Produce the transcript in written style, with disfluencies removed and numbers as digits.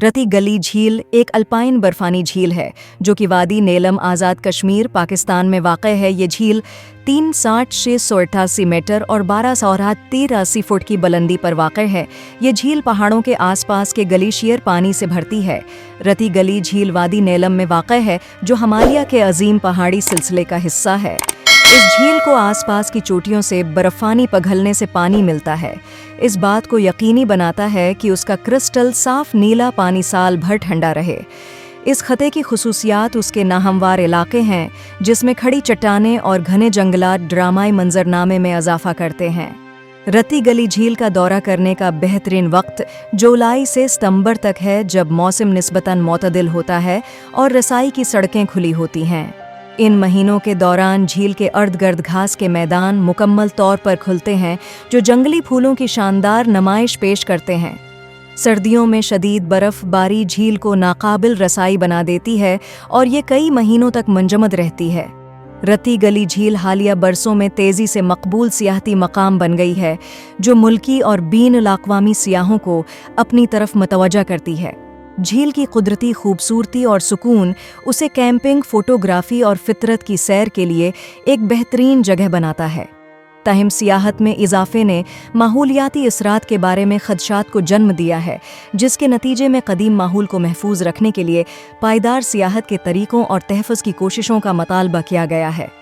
रति गली झील एक अल्पाइन बर्फानी झील है जो कि वादी नेलम आज़ाद कश्मीर पाकिस्तान में वाक़ है। ये झील 360,688 मीटर और 1283 फुट की बुलंदी पर वाक़ है। ये झील पहाड़ों के आसपास के ग्लेशियर पानी से भरती है। रति गली झील वादी नेलम में वाक़ है जो हिमालय के अजीम पहाड़ी सिलसिले का हिस्सा है। इस झील को आसपास की चोटियों से बर्फानी पिघलने से पानी मिलता है। इस बात को यकीनी बनाता है कि उसका क्रिस्टल साफ नीला पानी साल भर ठंडा रहे। इस खते की खुसूसियात उसके नाहमवार इलाके हैं जिसमें खड़ी चट्टानें और घने जंगलात ड्रामाई मंजरनामे में इजाफा करते हैं। रति गली झील का दौरा करने का बेहतरीन वक्त जुलाई से सितंबर तक है, जब मौसम निस्बतन मोतदिल होता है और रसाई की सड़कें खुली होती हैं। इन महीनों के दौरान झील के अर्द-गर्द घास के मैदान मुकम्मल तौर पर खुलते हैं जो जंगली फूलों की शानदार नुमाइश पेश करते हैं। सर्दियों में शदीद बर्फबारी झील को नाकाबिल रसाई बना देती है और ये कई महीनों तक मुंजमद रहती है। रति गली झील हालिया बरसों में तेज़ी से मकबूल सियाहती मकाम बन गई है जो मुल्की और बीन अल-अक़वामी सियाहों को अपनी तरफ मतवज्जा करती है। झील की कुदरती खूबसूरती और सुकून उसे कैंपिंग, फोटोग्राफी और फितरत की सैर के लिए एक बेहतरीन जगह बनाता है। ताहिम सियाहत में इजाफे ने माहौलियाती असरात के बारे में खदशात को जन्म दिया है, जिसके नतीजे में कदीम माहौल को महफूज रखने के लिए पायदार सियाहत के तरीकों और तहफ़्फ़ुज़ की कोशिशों का मतालबा किया गया है।